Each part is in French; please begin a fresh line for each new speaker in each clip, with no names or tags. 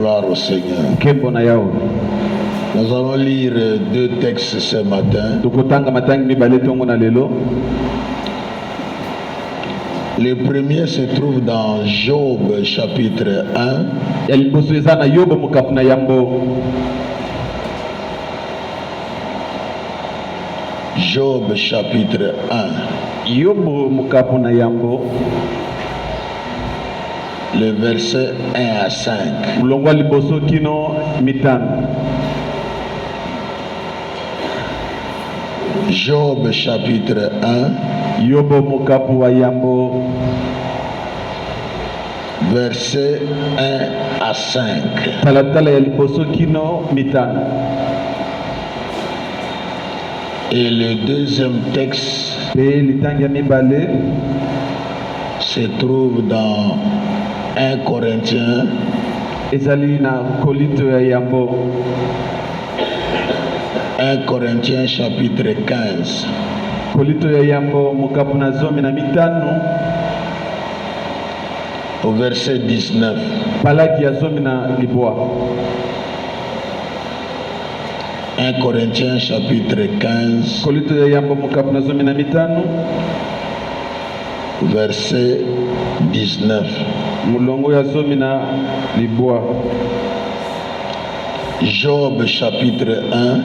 Gloire au Seigneur. Nous allons lire deux textes ce matin. Le premier se trouve dans Job chapitre 1. Job chapitre 1. Le verset 1 à 5. Job chapitre 1. Verset 1 à 5. Et le deuxième texte se trouve dans 1 Corinthiens. 1 Corinthiens chapitre 15. Au verset 19. 1 Corinthiens chapitre 15. Verset 19. Job chapitre 1.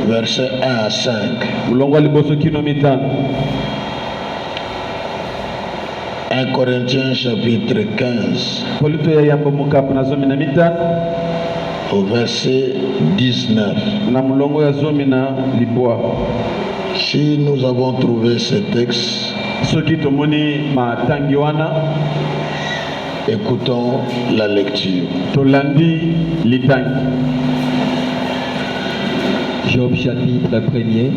Verset 1 à 5. 1 Corinthiens chapitre 15. Au verset 19. Si nous avons trouvé ce texte, écoutons la lecture.
Job chapitre 1er,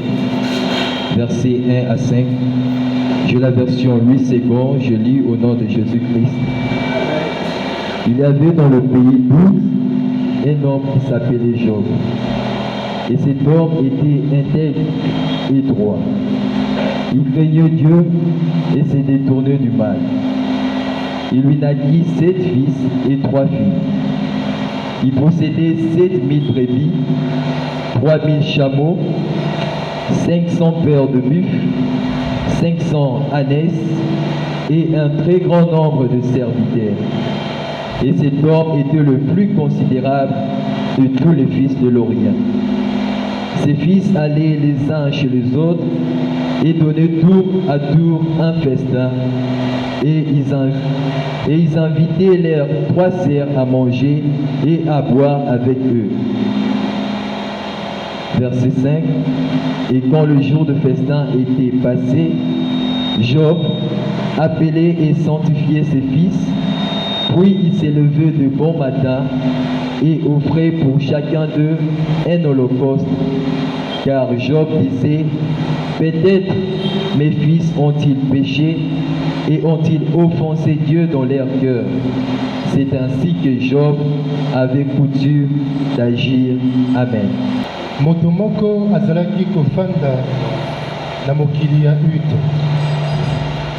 versets 1 à 5. J'ai la version 8 secondes, je lis au nom de Jésus-Christ. Il y avait dans le pays d'Ouz un homme qui s'appelait Job. Et cet homme était intègre et droit. Il craignait Dieu et s'est détourné du mal. Il lui naquit 7 fils et 3 filles. Il possédait 7000 brebis, 3000 chameaux, 500 paires de buffles, 500 ânesses et un très grand nombre de serviteurs. Et cet homme était le plus considérable de tous les fils de l'Orient. Ses fils allaient les uns chez les autres et donnaient tour à tour un festin. Et ils invitaient leurs 3 sœurs à manger et à boire avec eux. Verset 5. Et quand le jour de festin était passé, Job appelait et sanctifiait ses fils, puis il s'est levé de bon matin et offrait pour chacun d'eux un holocauste, car Job disait, peut-être mes fils ont-ils péché et ont-ils offensé Dieu dans leur cœur. C'est ainsi que Job avait coutume d'agir. Amen.
Motomoko azalaki kofanda na mokili ya Ute.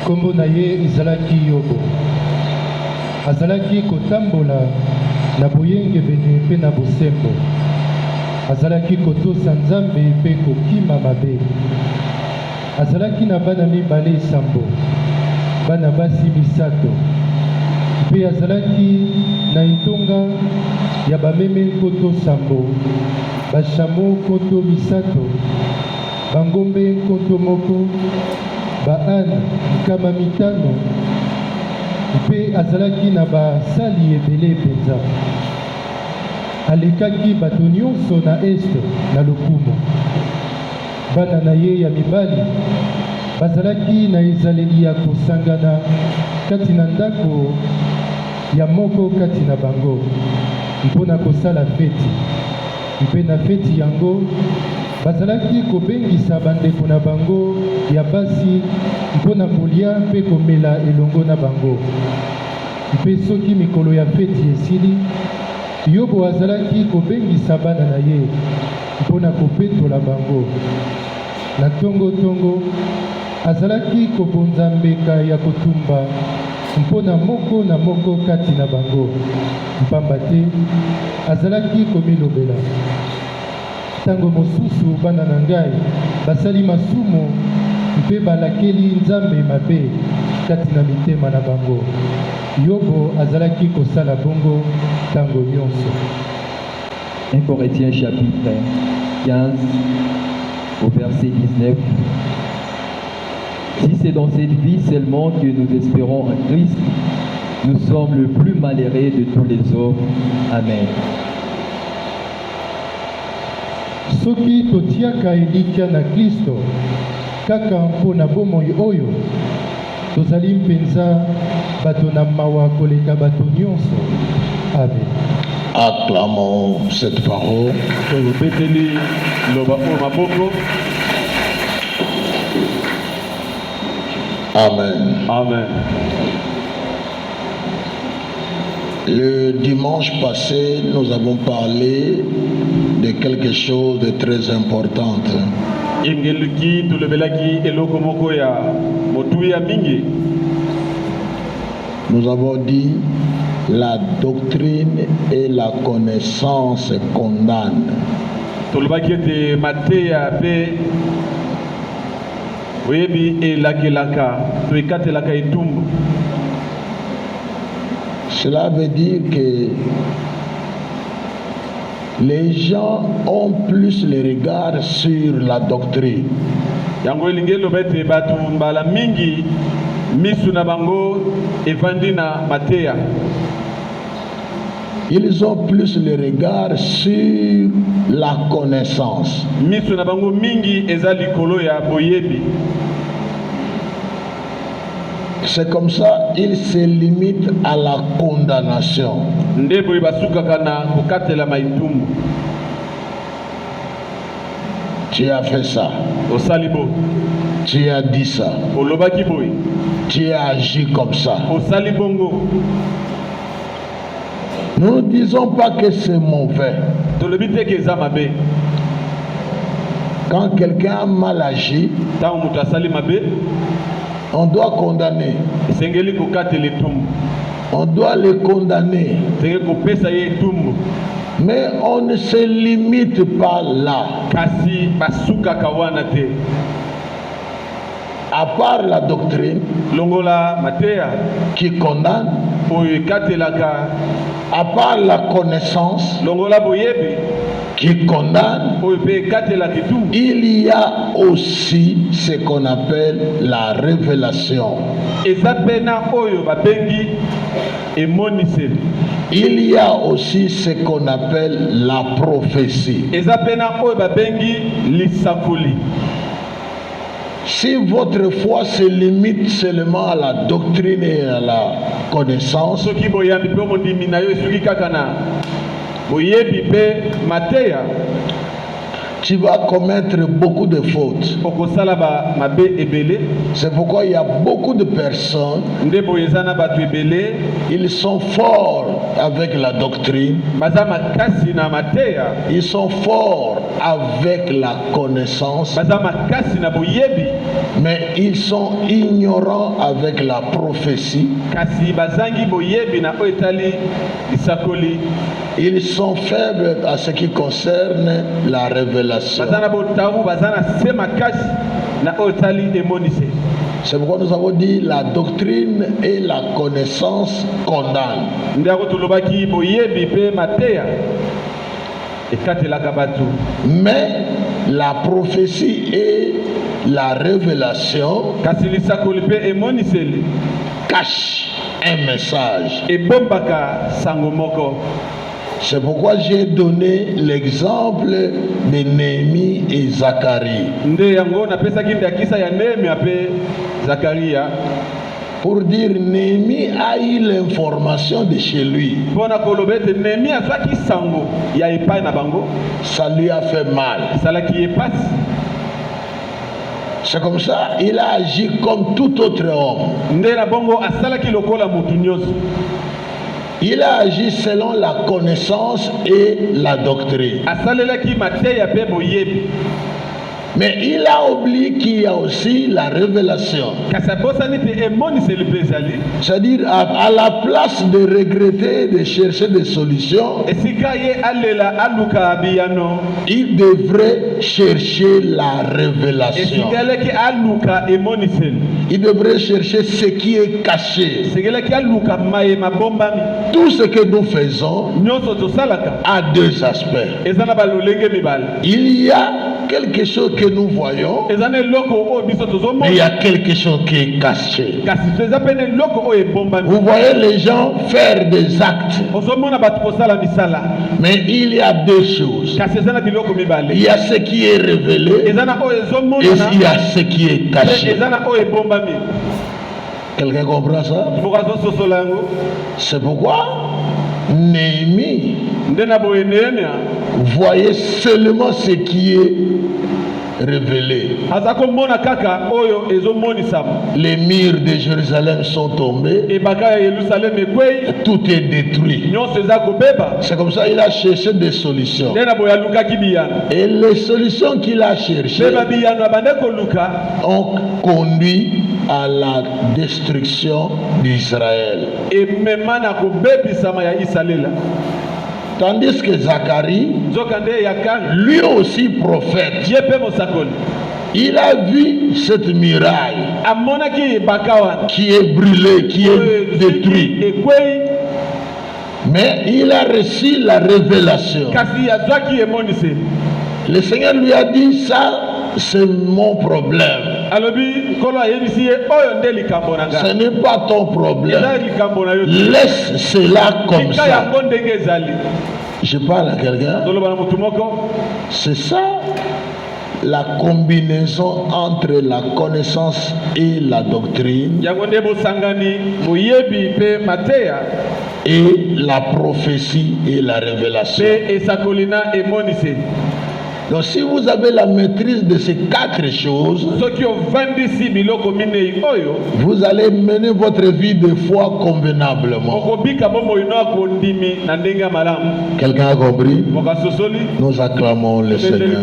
Kombo na ye ezalaki Yobo. Azalaki kotambola na boyengebene mpe na bosembo. Azalaki kotosa Nzambe mpe kokima mabe. Azalaki na bana mibale sambo, bana basi misato. Mpe azalaki na itonga ya bameme nkoto sambo, bashamo nkoto misato, bangombe nkoto moko, baane nkama mitano. Mpe azalaki na basali ebele penza. Alekaki bato nyonso na este na lokumu. Bana na ye ya mibali bazalaki na ezaleli ya kosangana kati na ndako ya moko kati na bango mpona kosala feti. Mpe na feti yango bazalaki kobengisa bandeko na bango ya basi mpona kolia mpe komela elongo na bango. Mpe soki mikolo ya feti esili, Yobo azalaki kobengisa bana na ye mpona kopetola bango. Na tongo azalaki kobonza mbeka ya kotumba mpona moko na moko kati na bango, pamba te azalaki komilobela. Tango mosusu bana na ngai basali masumu mpe balakeli Nzambe mabe kati na mitema na bango. Yobo azalaki kosala bongo tango nyonso.
1 Corinthiens chapitre 15 au verset 19. Si c'est dans cette vie seulement que nous espérons en Christ, nous sommes le plus malheureux de tous les hommes. Amen.
Soki totiaka elikya na Kristo kaka mpona bomoi oyo, tozali mpenza bato na mawa koleka bato nyonso. Amen.
Acclamons cette parole. Amen.
Amen.
Le dimanche passé, nous avons parlé de quelque chose de très important. Nous avons dit la doctrine et la connaissance condamnent. Cela veut dire que les gens ont plus le regard sur la doctrine. Ils ont plus le regard sur la connaissance. C'est comme ça, ils se limitent à la condamnation. Tu as fait ça. Tu as dit ça. Tu as agi comme ça. Nous ne disons pas que c'est mauvais. Quand quelqu'un a mal agi, on doit condamner. On doit le condamner. Mais on ne se limite pas là. À part la doctrine qui condamne, à part la connaissance qui condamne, il y a aussi ce qu'on appelle la révélation. Il y a aussi ce qu'on appelle la prophétie. Si votre foi se limite seulement à la doctrine et à la connaissance, tu vas commettre beaucoup de fautes. C'est pourquoi il y a beaucoup de personnes, ils sont forts avec la doctrine, ils sont forts avec la connaissance, mais ils sont ignorants avec la prophétie. Ils sont faibles à ce qui concerne la révélation. C'est pourquoi nous avons dit la doctrine et la connaissance condamnent. Mais la prophétie et la révélation cachent un message. C'est pourquoi j'ai donné l'exemple de Néhémie et Zacharie. Pour dire Néhémie a eu l'information de chez lui. Ça lui a fait mal. C'est comme ça, il a agi comme tout autre homme. Il a agi selon la connaissance et la doctrine. Mais il a oublié qu'il y a aussi la révélation. C'est-à-dire, à la place de regretter, de chercher des solutions, il devrait chercher la révélation. Il devrait chercher ce qui est caché. Tout ce que nous faisons a deux aspects. Il y a quelque chose que nous voyons, mais il y a quelque chose qui est caché. Vous voyez les gens faire des actes, mais il y a deux choses. Il y a ce qui est révélé et il y a ce qui est caché. Quelqu'un comprend ça? C'est pourquoi Néhémie voyait seulement ce qui est révélé. Les murs de Jérusalem sont tombés et tout est détruit. C'est comme ça qu'il a cherché des solutions. Et les solutions qu'il a cherchées ont conduit à la destruction d'Israël. Tandis que Zacharie, lui aussi prophète, il a vu cette muraille qui est brûlée, qui est détruite. Mais il a reçu la révélation. Le Seigneur lui a dit, ça c'est mon problème. Ce n'est pas ton problème. Laisse cela comme ça. Je parle à quelqu'un. C'est ça la combinaison entre la connaissance et la doctrine et la prophétie et la révélation. Donc si vous avez la maîtrise de ces quatre choses, vous allez mener votre vie de foi convenablement. Quelqu'un a compris? Nous acclamons le Seigneur.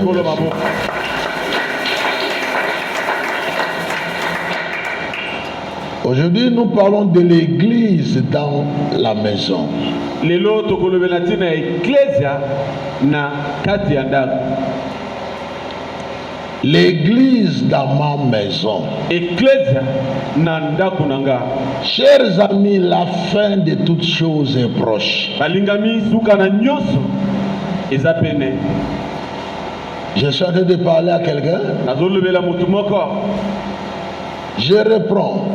Aujourd'hui, nous parlons de l'église dans la maison. L'église dans ma maison. Chers amis, la fin de toutes choses est proche. Je suis en train de parler à quelqu'un. Je reprends.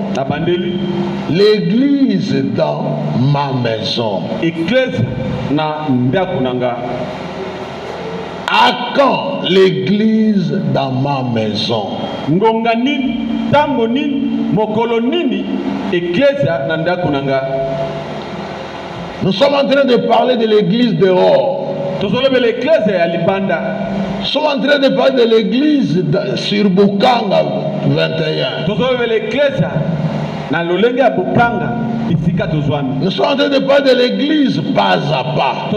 L'église dans ma maison. À quand l'église dans ma maison? Nous sommes en train de parler de l'église dehors. Nous sommes en train de parler de l'église sur Bukanga 21. Nous sommes en train de parler de l'église pas à pas.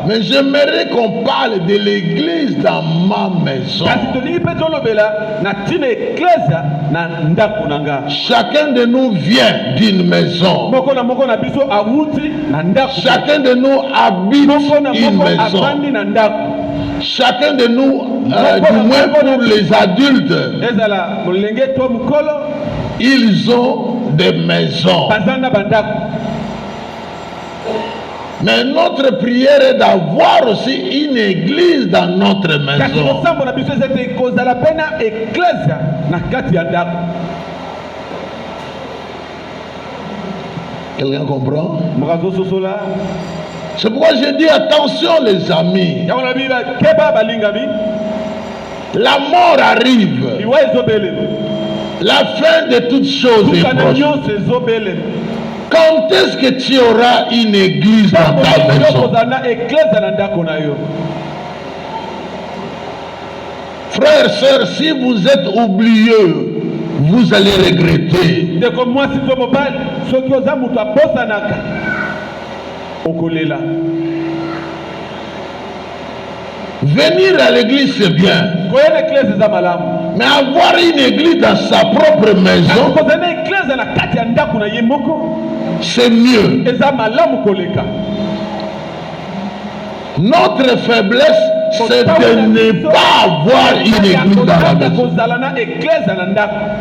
Mais j'aimerais qu'on parle de l'église dans ma maison. Chacun de nous vient d'une maison. Chacun de nous habite une maison. Chacun de nous, du moins pour les adultes, ils ont des maisons. Mais notre prière est d'avoir aussi une église dans notre maison. Quelqu'un comprend? C'est pourquoi je dis attention les amis. La mort arrive. La fin de toutes choses est proche. Quand est-ce que tu auras une église dans ta maison? Frères, sœurs, si vous êtes oublieux, vous allez regretter. Venir à l'église c'est bien. Mais avoir une église dans sa propre maison, c'est mieux. Notre faiblesse, c'est de ne pas avoir une église dans la maison.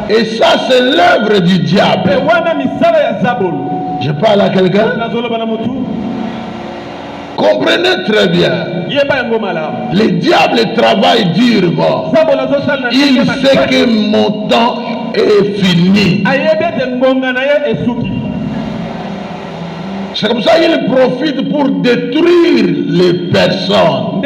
Et ça, c'est l'œuvre du diable. Je parle à quelqu'un? Comprenez très bien. Le diable travaille durement. Il sait que mon temps est fini. C'est comme ça qu'il profite pour détruire les personnes.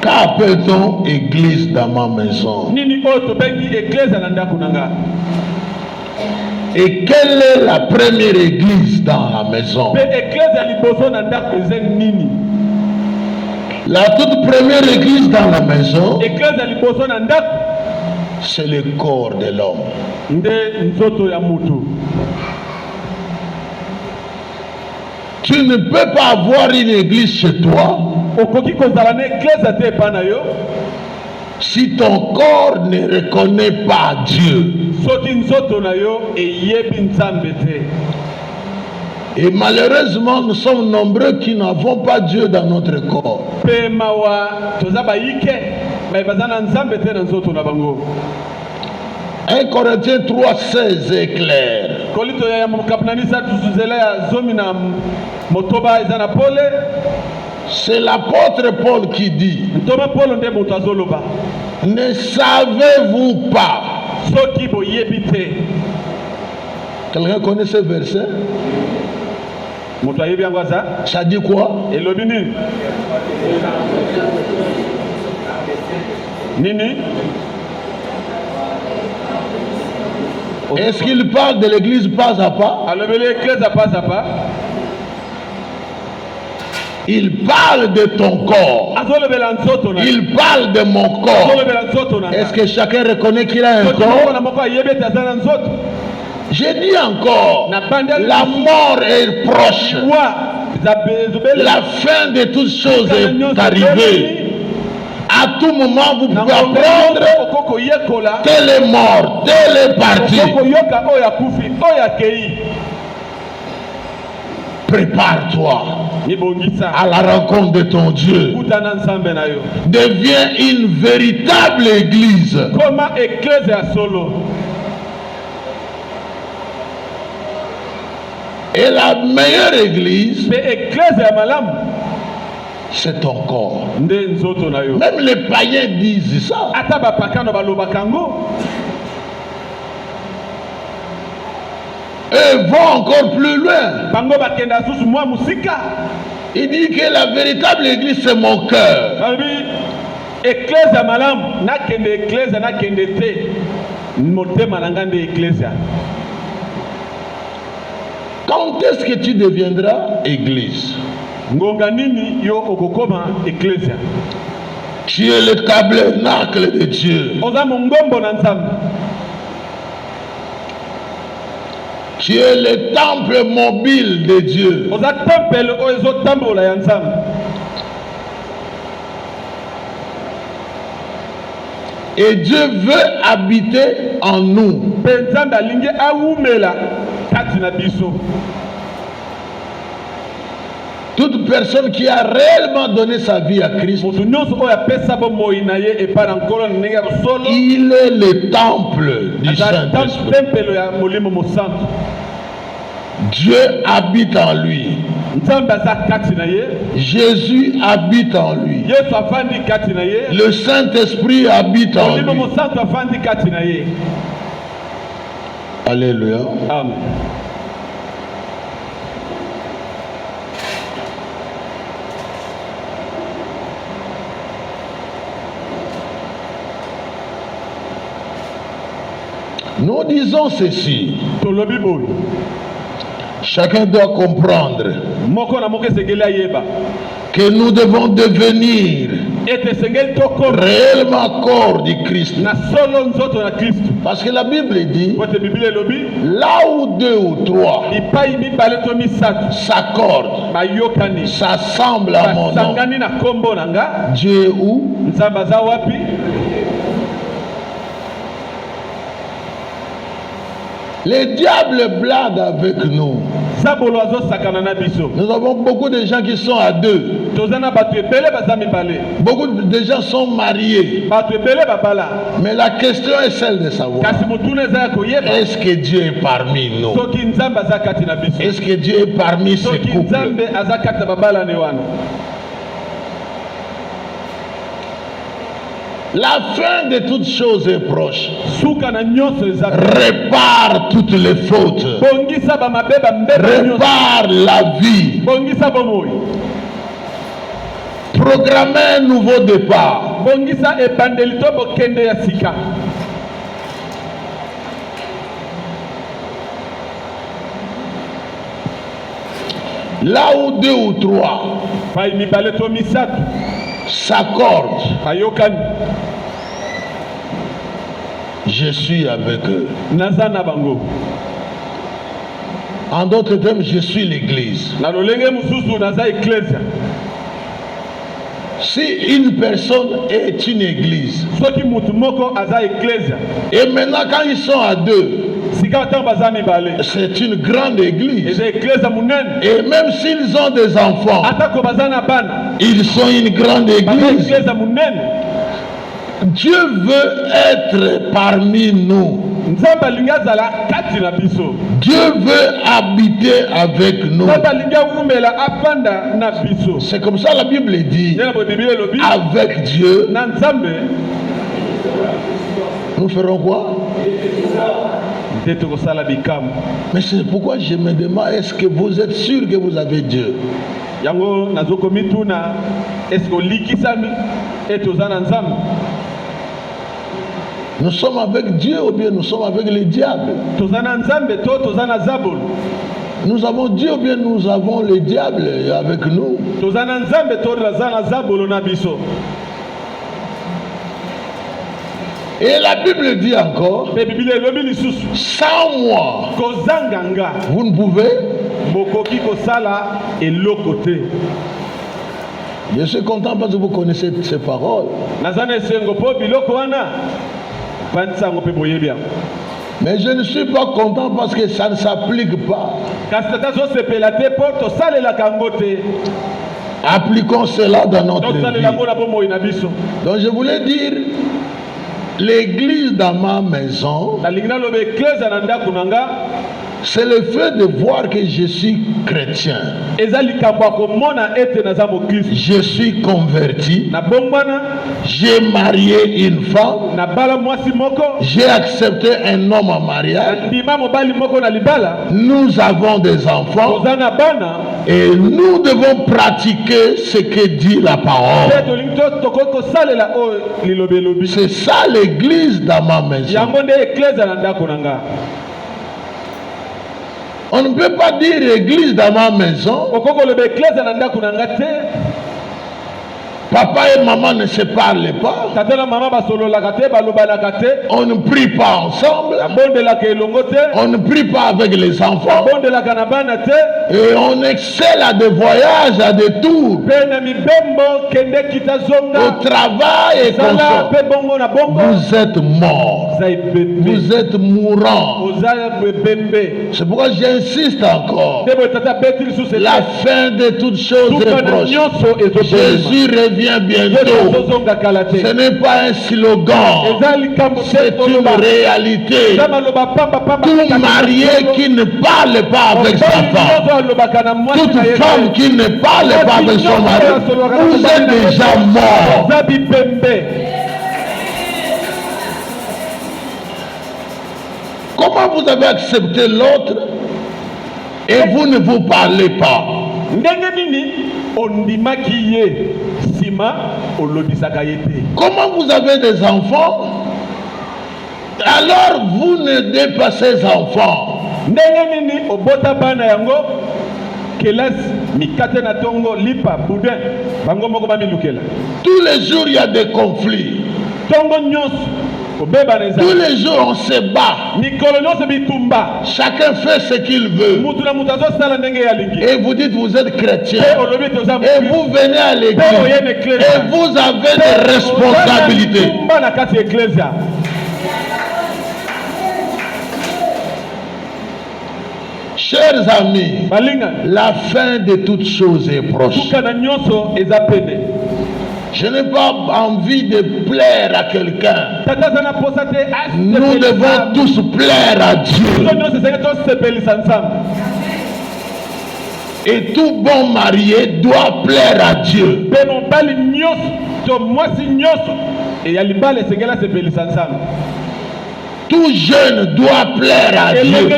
Qu'appelle-t-on église dans ma maison? Et quelle est la première église dans la maison? La toute première église dans la maison, c'est le corps de l'homme. Tu ne peux pas avoir une église chez toi si ton corps ne reconnaît pas Dieu. Et malheureusement, nous sommes nombreux qui n'avons pas Dieu dans notre corps. 1 Corinthiens 3,16 est clair. C'est l'apôtre Paul qui dit: ne savez-vous pas? Quelqu'un connaît ce verset? Ça dit quoi? Est-ce qu'il parle de l'église pas à pas? Il parle de ton corps. Il parle de mon corps. Est-ce que chacun reconnaît qu'il a un corps? J'ai dit encore, la mort est proche. La fin de toutes choses est arrivée. À tout moment, vous pouvez apprendre tel est mort, tel est parti. Prépare-toi à la rencontre de ton Dieu. Deviens une véritable église. Et la meilleure église, c'est ton corps. Même les païens disent ça. Et vont encore plus loin. Il dit que la véritable église, c'est mon cœur. Quand est-ce que tu deviendras église? Tu es le tabernacle de Dieu. Tu es le temple mobile de Dieu. Et Dieu veut habiter en nous. Toute personne qui a réellement donné sa vie à Christ, il est le temple du Saint-Esprit. Dieu habite en lui. Jésus habite en lui. Le Saint-Esprit habite en lui. Alléluia.
Amen.
Nous disons ceci. Chacun doit comprendre que nous devons devenir réellement corps du Christ. Parce que la Bible dit, là où 2 ou 3 s'accordent, s'assemblent à mon nom, Dieu est où? Les diables blaguent avec nous. Nous avons beaucoup de gens qui sont à 2. Beaucoup de gens sont mariés. Mais la question est celle de savoir, est-ce que Dieu est parmi nous? Est-ce que Dieu est parmi ces couples? La fin de toutes choses est proche. Répare toutes les fautes. Répare la vie. Programme un nouveau départ. Là où 2 ou 3 s'accordent, je suis avec eux. En d'autres termes, je suis l'église. Si une personne est une église, et maintenant quand ils sont à 2, c'est une grande église. Et même s'ils ont des enfants, ils sont une grande église. Dieu veut être parmi nous. Dieu veut habiter avec nous. C'est comme ça la Bible dit. Avec Dieu, nous ferons quoi? Mais c'est pourquoi je me demande, est-ce que vous êtes sûr que vous avez Dieu? Nous sommes avec Dieu ou bien nous sommes avec le diable? Nous avons Dieu ou bien nous avons le diable avec nous? Et la Bible dit encore, sans moi, vous ne pouvez. Je suis content parce que vous connaissez ces paroles. Mais je ne suis pas content parce que ça ne s'applique pas. Appliquons cela dans notre vie. Donc je voulais dire, l'église dans ma maison, c'est le fait de voir que je suis chrétien. Je suis converti. J'ai marié une femme. J'ai accepté un homme en mariage. Nous avons des enfants. Et nous devons pratiquer ce que dit la parole. C'est ça l'église dans ma maison. On ne peut pas dire église dans ma maison. Papa et maman ne se parlent pas. On ne prie pas ensemble. On ne prie pas avec les enfants. Et on excelle à des voyages, à des tours. Au travail et comme ça. Vous êtes morts. Vous êtes mourants. C'est pourquoi j'insiste encore. La fin de toutes choses est proche. Jésus revient bientôt. Ce n'est pas un slogan, c'est une réalité. Tout marié qui ne parle pas avec sa femme, toute femme qui ne parle pas avec son mari, vous êtes déjà mort. Comment vous avez accepté l'autre et vous ne vous parlez pas? Comment vous avez des enfants alors vous n'aidez pas ces enfants? Tous les jours, il y a des conflits. Tous les jours, on se bat. Chacun fait ce qu'il veut. Et vous dites, vous êtes chrétien. Et vous venez à l'église. Et vous avez des responsabilités. Chers amis, la fin de toutes choses est proche. Je n'ai pas envie de plaire à quelqu'un. Nous devons tous plaire à Dieu. Et tout bon marié doit plaire à Dieu. Tout jeune doit plaire à Dieu.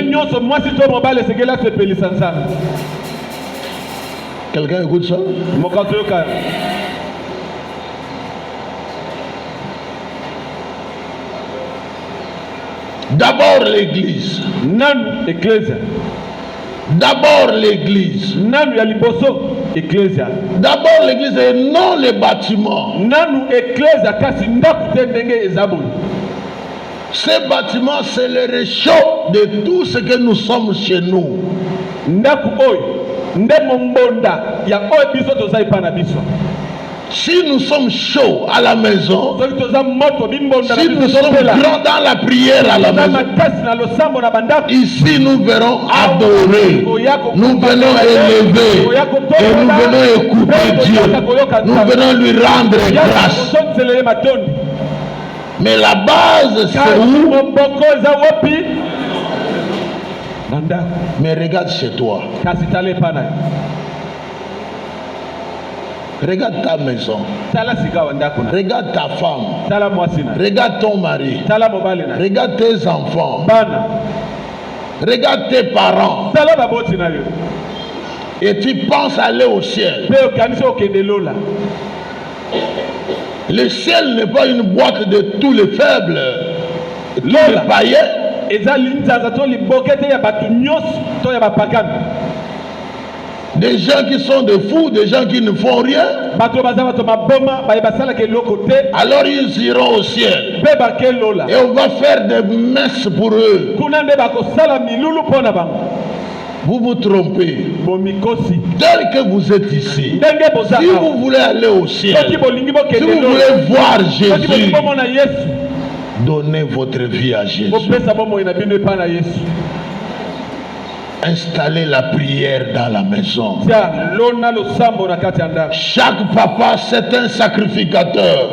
Quelqu'un écoute ça? D'abord l'église. D'abord l'église. D'abord l'église et non les bâtiments. Ces bâtiments, c'est le réchaud de tout ce que nous sommes chez nous. Si nous sommes chauds à la maison, si nous sommes grands dans la prière à la maison, ici nous verrons adorer, nous venons élever, et nous venons écouter Dieu, nous venons lui rendre grâce. Mais la base c'est où? Mais regarde chez toi. Regarde ta maison. Regarde ta femme. Regarde ton mari. Regarde tes enfants. Regarde tes parents. Et tu penses aller au ciel. Le ciel n'est pas une boîte de tous les faibles, tous les païens. Des gens qui sont des fous, des gens qui ne font rien. Alors ils iront au ciel. Et on va faire des messes pour eux. Vous vous trompez. Tel que vous êtes ici, si vous voulez aller au ciel, si vous voulez voir Jésus, donnez votre vie à Jésus. Installez la prière dans la maison. Chaque papa, c'est un sacrificateur.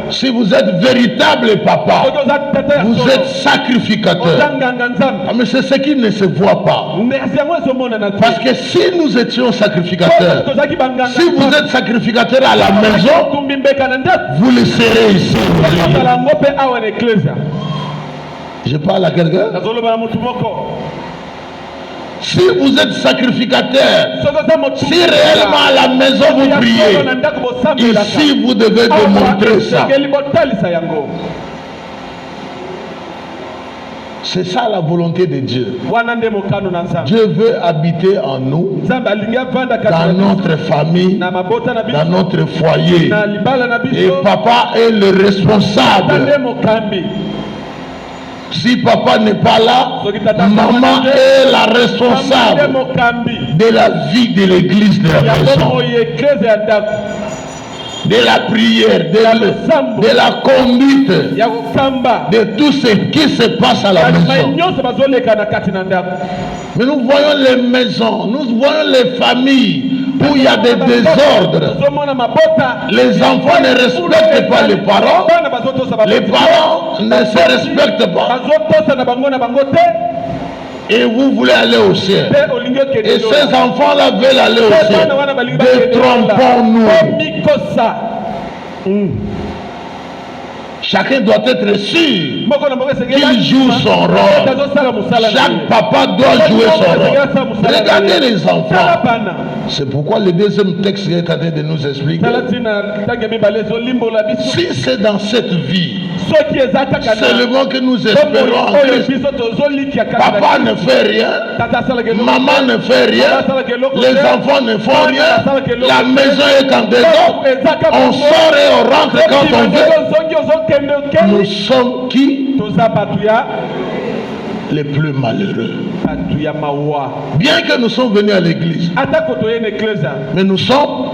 Si vous êtes véritable papa, vous êtes sacrificateur. Mais c'est ce qui ne se voit pas. Parce que si nous étions sacrificateurs, si vous êtes sacrificateur à la maison, vous le serez ici. Je parle à quelqu'un. Si vous êtes sacrificateur, si réellement à la maison vous priez, ici vous devez démontrer ça. C'est ça la volonté de Dieu. Dieu veut habiter en nous, dans notre famille, dans notre foyer. Et papa est le responsable. Si papa n'est pas là, maman est la responsable de la vie de l'église de la maison, de la prière, de la conduite, de tout ce qui se passe à la maison. Mais nous voyons les maisons, nous voyons les familles où il y a des désordres. Les enfants ne respectent pas les parents. Les parents ne se respectent pas. Et vous voulez aller au ciel. Et ces enfants-là veulent aller au ciel. Détrompons-nous. Chacun doit être sûr qu'il joue son rôle. Chaque papa doit jouer son rôle. Regardez les enfants. C'est pourquoi le deuxième texte est en train de nous expliquer. Si c'est dans cette vie Seulement que nous espérons en Christ. Papa ne fait rien, maman ne fait rien, les enfants ne font rien, la maison est en désordre, on sort et on rentre quand on veut. Nous sommes qui? Les plus malheureux. Bien que nous sommes venus à l'église, mais nous sommes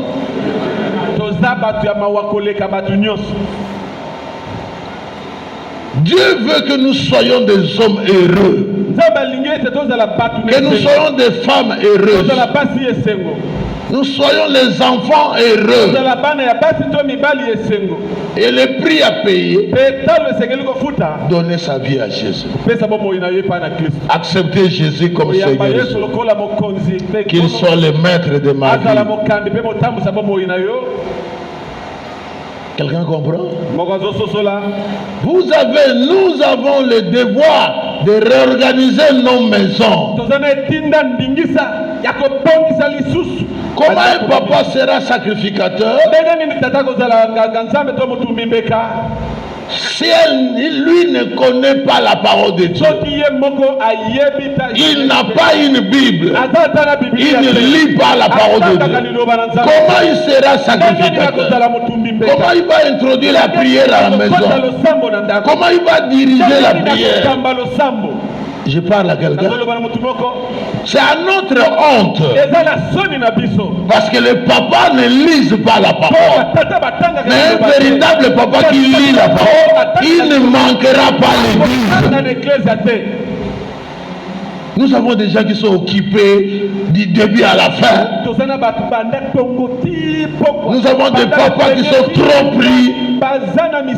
Dieu veut que nous soyons des hommes heureux, que nous soyons des femmes heureuses, nous soyons les enfants heureux. Et le prix à payer, donner sa vie à Jésus, accepter Jésus comme Seigneur, qu'il soit le maître de ma vie. Quelqu'un comprend? Nous avons le devoir de réorganiser nos maisons. Comment un papa sera sacrificateur si lui ne connaît pas la parole de Dieu? Il n'a pas une Bible, il ne lit pas la parole de Dieu. Comment il sera sacrificateur? Comment il va introduire la prière à la maison? Comment il va diriger la prière? Je parle à quelqu'un. C'est à notre honte. Parce que le papa ne lise pas la parole. Mais un véritable papa qui lit la parole, il ne manquera pas l'église. Nous avons des gens qui sont occupés du début à la fin. Nous avons des papas qui sont trop pris,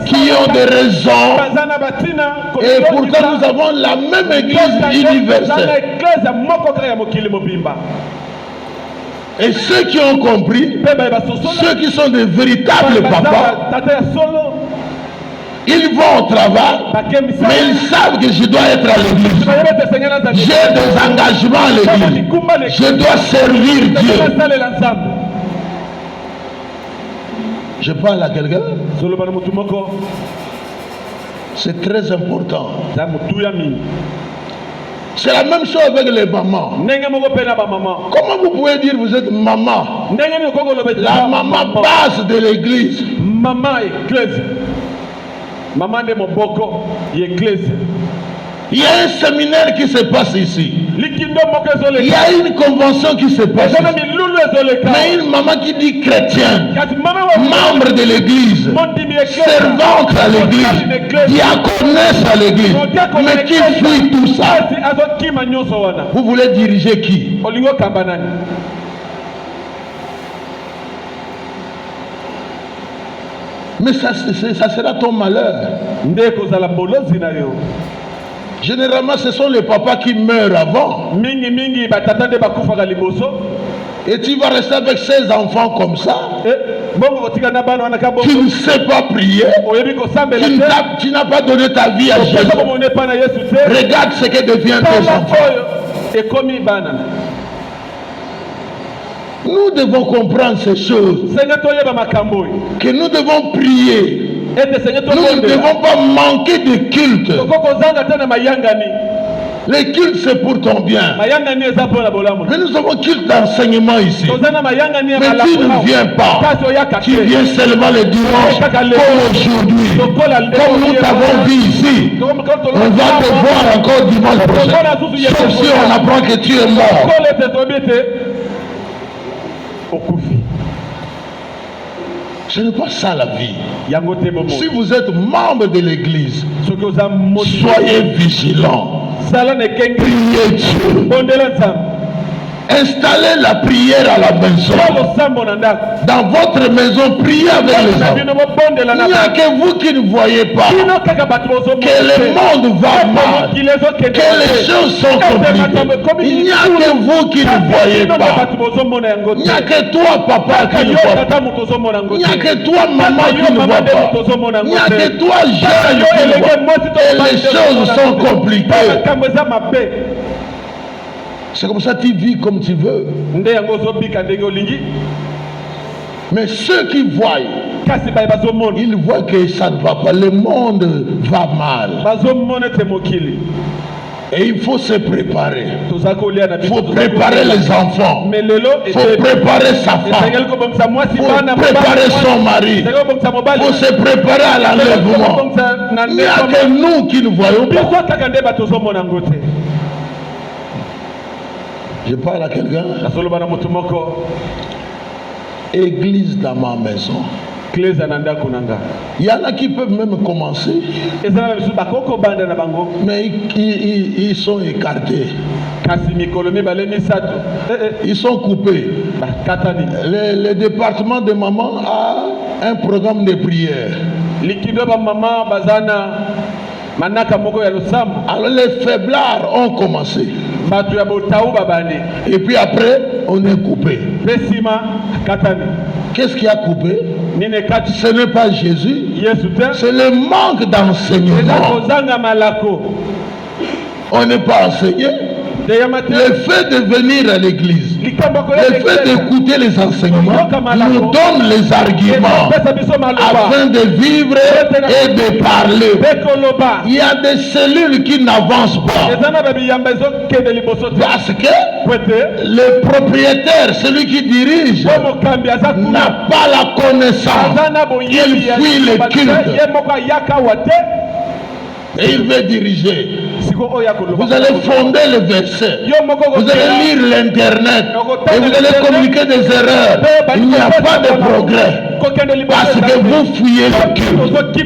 qui ont des raisons. Et pourtant nous avons la même église universelle. Et ceux qui ont compris, ceux qui sont des véritables papas, ils vont au travail, mais ils savent que je dois être à l'église. J'ai des engagements à l'église. Je dois servir Dieu. Je parle à quelqu'un. C'est très important. C'est la même chose avec les mamans. Comment vous pouvez dire que vous êtes maman? La maman base de l'église.
Maman de mon boko, l'église.
Il y a un séminaire qui se passe ici. Il y a une convention qui se passe ici. Mais une maman qui dit chrétienne, membre de l'église, servante à l'église, diaconesse à l'église, mais qui suit tout ça. Vous voulez diriger qui? Mais ça sera ton malheur. Généralement, ce sont les papas qui meurent avant. Et tu vas rester avec ces enfants comme ça. Tu ne sais pas prier. Tu n'as pas donné ta vie à Jésus. Regarde ce que deviennent tes enfants. Nous devons comprendre ces choses. Que nous devons prier. Nous ne devons pas manquer de culte. Le culte c'est pour ton bien. Mais nous avons culte d'enseignement ici. Mais tu ne viens pas. Tu viens seulement le dimanche comme aujourd'hui. Comme nous t'avons vu ici. On va te voir encore dimanche prochain. Sauf si on apprend que tu es mort. Ce n'est pas ça la vie. Si vous êtes membre de l'église, soyez vigilants. Priez Dieu. Installez la prière à la maison. Dans votre maison, priez avec les enfants. Il n'y a que vous qui ne voyez pas que le monde va mal, que les choses sont compliquées. Il n'y a que vous qui ne voyez pas. Il n'y a que toi, papa, qui ne vois pas. Il n'y a que toi, maman, qui ne vois pas. Il n'y a que toi, jeune, qui ne vois pas. Et les choses sont compliquées. C'est comme ça que tu vis comme tu veux. Mais ceux qui voient Il voit que ça ne va pas, le monde va mal. Et il faut se préparer. Il faut préparer les enfants. Il faut préparer sa femme. Il faut préparer son mari. Il faut se préparer à l'enlèvement. Il n'y a que nous qui ne voyons pas. Je parle à quelqu'un. Église dans ma maison. Il y en a qui peuvent même commencer, mais ils sont écartés. Ils sont coupés. Le département de maman a un programme de prière. Alors les faiblards ont commencé. Et puis après, on est coupé. Qu'est-ce qui a coupé? Ce n'est pas Jésus, c'est le manque d'enseignement. On n'est pas enseigné. Le fait de venir à l'église, le fait d'écouter les enseignements nous donne les arguments afin de vivre et de parler. Il y a des cellules qui n'avancent pas parce que le propriétaire, celui qui dirige, n'a pas la connaissance. Il fuit le culte et il veut diriger. Vous allez fonder le verset, vous allez lire l'internet et vous allez communiquer des erreurs. Il n'y a pas de progrès parce que vous fuyez le culte.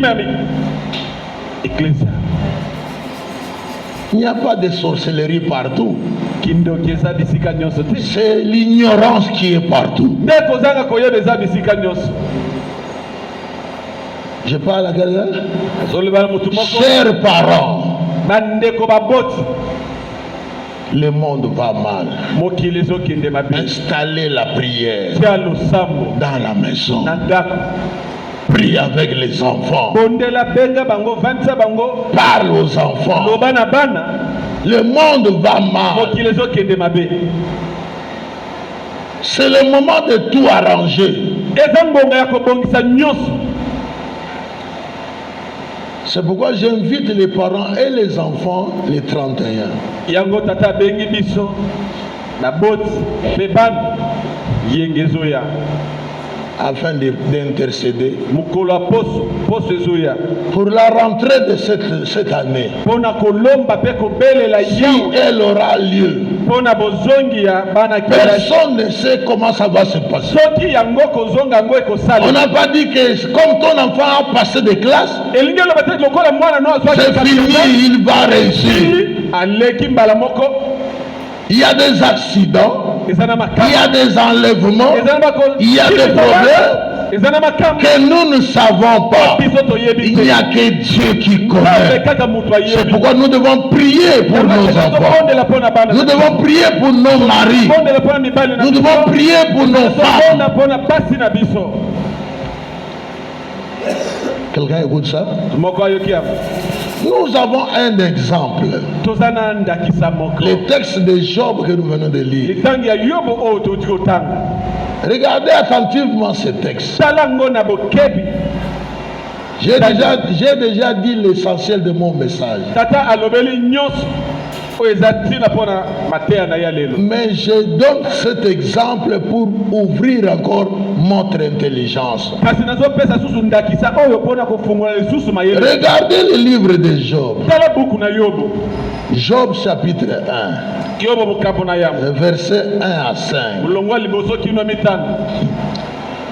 Il n'y a pas de sorcellerie partout. C'est l'ignorance qui est partout. Je parle à quelqu'un. Chers parents, le monde va mal. Installez la prière dans la maison. Prie avec les enfants. Parle aux enfants. Le monde va mal. C'est le moment de tout arranger. C'est pourquoi j'invite les parents et les enfants les 31. Afin d'intercéder pour la rentrée de cette année. Si elle aura lieu, personne ne sait comment ça va se passer. On n'a pas dit que comme ton enfant a passé des classes, c'est fini, il va réussir. Il y a des accidents, il y a des enlèvements, il y a des problèmes que nous ne savons pas. Il n'y a que Dieu qui connaît. C'est pourquoi nous devons prier pour nos enfants. Nous devons prier pour nos maris. Nous devons prier pour nos femmes. Quelqu'un écoute ça? Nous avons un exemple. Le texte de Job que nous venons de lire. Regardez attentivement ce texte. J'ai déjà dit l'essentiel de mon message. Mais je donne cet exemple pour ouvrir encore notre intelligence. Regardez le livre de Job. Job chapitre 1, verset 1 à 5.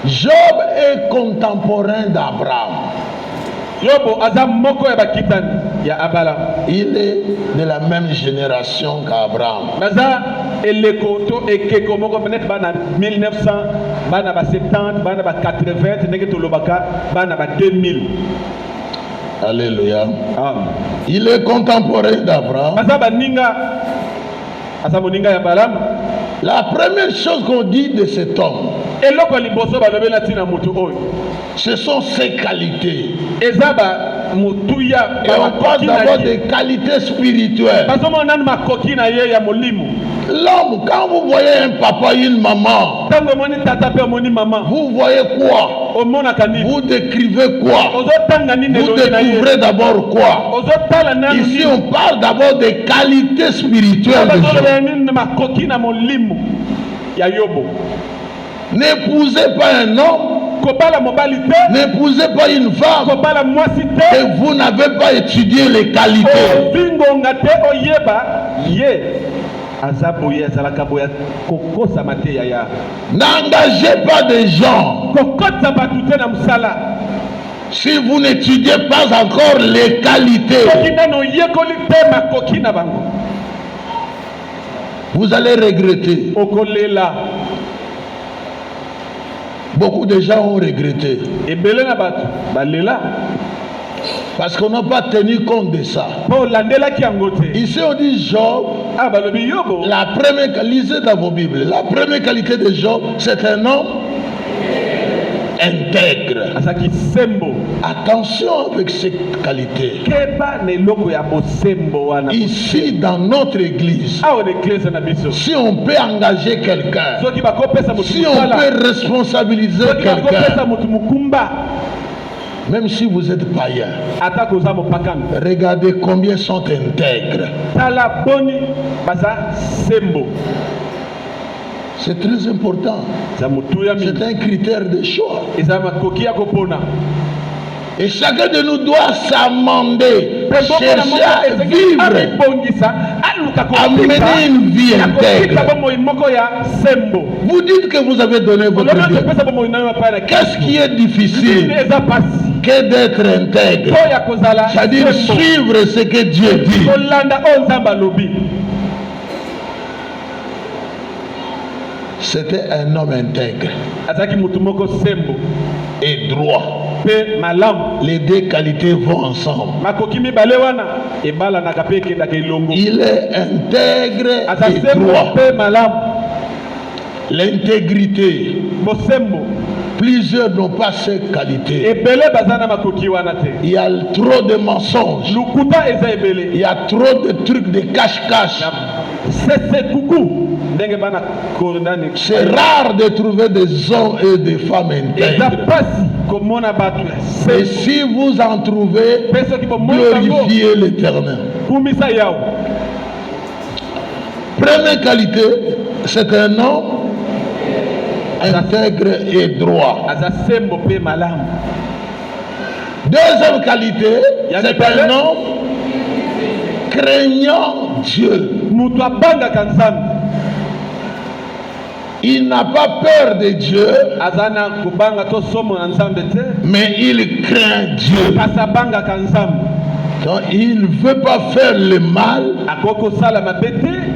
Job est contemporain d'Abraham. Il est de la même génération qu'Abraham. Alléluia. Il est contemporain d'Abraham. La première chose qu'on dit de cet homme, ce sont ses qualités. Et on parle d'abord des qualités spirituelles. L'homme, quand vous voyez un papa et une maman, vous voyez quoi? Vous décrivez quoi? Vous découvrez d'abord quoi? Ici, on parle d'abord des qualités spirituelles des gens. N'épousez pas un homme, n'épousez pas une femme et vous n'avez pas étudié les qualités. N'engagez pas des gens si vous n'étudiez pas encore les qualités. Vous allez regretter. Beaucoup de gens ont regretté. Parce qu'on n'a pas tenu compte de ça. Ici on dit Job. La première, lisez dans vos Bibles. La première qualité de Job, c'est un homme intègre. Attention avec cette qualité. Ici dans notre église, si on peut engager quelqu'un, si on peut responsabiliser quelqu'un, même si vous êtes païen, regardez combien sont intègres. C'est très important. C'est un critère de choix. Et chacun de nous doit s'amender, chercher à vivre, à mener une vie intègre. Vous dites que vous avez donné votre vie. Qu'est-ce qui est difficile que d'être intègre? C'est-à-dire suivre ce que Dieu dit. C'était un homme intègre et droit. Les deux qualités vont ensemble. Il est intègre et droit. L'intégrité. Plusieurs n'ont pas cette qualité. Il y a trop de mensonges. Il y a trop de trucs de cache-cache. C'est rare de trouver des hommes et des femmes intègres. Et si vous en trouvez, glorifiez l'Éternel. Première qualité, c'est un homme intègre et droit. Deuxième qualité, c'est un homme craignant Dieu. Il n'a pas peur de Dieu, mais il craint Dieu. Donc, il ne veut pas faire le mal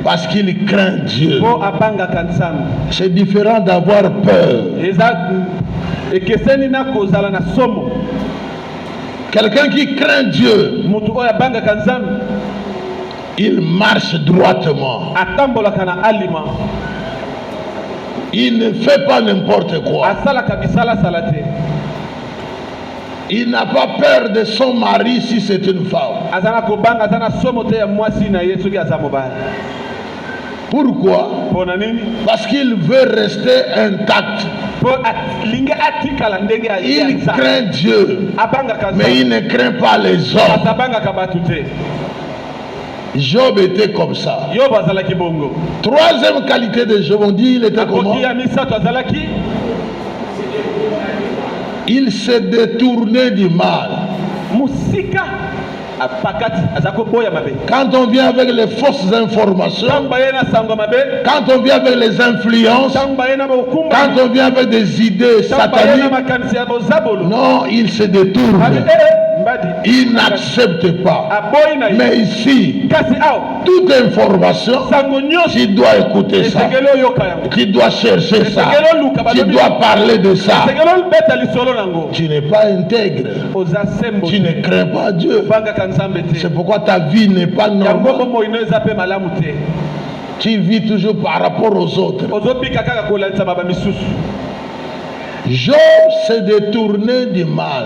parce qu'il craint Dieu. C'est différent d'avoir peur. Quelqu'un qui craint Dieu, il marche droitement. Il ne fait pas n'importe quoi. Il n'a pas peur de son mari si c'est une femme. Pourquoi? Parce qu'il veut rester intact. Il craint Dieu, mais il ne craint pas les hommes. Job était comme ça. Troisième qualité de Job, on dit il était comment? Il s'est détourné du mal. Quand on vient avec les fausses informations, quand on vient avec les influences, quand on vient avec des idées sataniques, non, il se détourne. Il n'accepte pas. Mais ici, toute information, tu dois écouter ça. Tu dois chercher ça. Tu dois parler de ça. Tu n'es pas intègre. Tu ne crains pas Dieu. C'est pourquoi ta vie n'est pas normale. Tu vis toujours par rapport aux autres. Job se détourner du mal.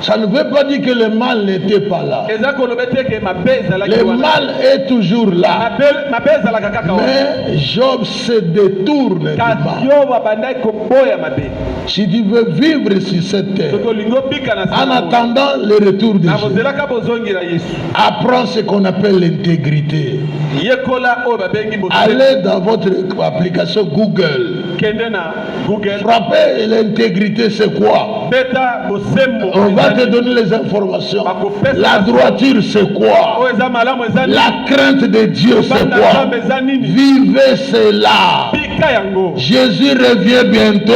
Ça ne veut pas dire que le mal n'était pas là. Le mal est toujours là. Mais Job se détourne du mal. Si tu veux vivre sur cette terre, en attendant le retour de Jésus, apprends ce qu'on appelle l'intégrité. Allez dans votre application Google. Frappez l'intégrité, c'est quoi? On va te donner les informations. La droiture, c'est quoi? La crainte de Dieu, c'est quoi? Vivez cela. Jésus revient bientôt.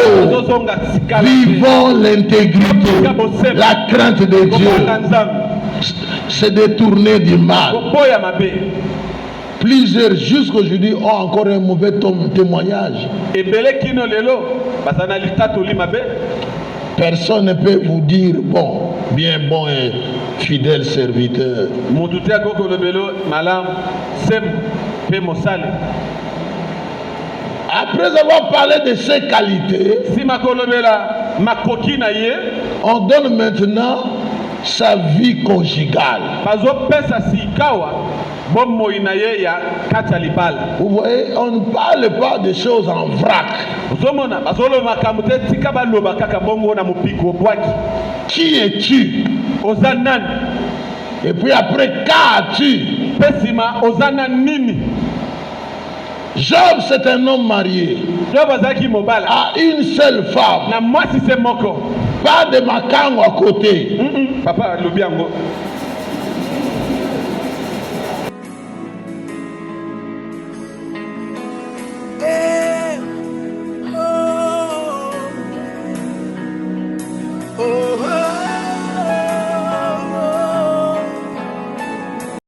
Vivons l'intégrité, la crainte de Dieu. Se détourner du mal. Plusieurs jusqu'aujourd'hui ont encore un mauvais témoignage. Personne ne peut vous dire bon, bien bon et fidèle serviteur. Après avoir parlé de ses qualités, on donne maintenant sa vie conjugale. Vous voyez, on ne parle pas de choses en vrac. Qui es-tu? Et puis après, qu'as-tu? Job, c'est un homme marié à une seule femme. Pas de makango à côté.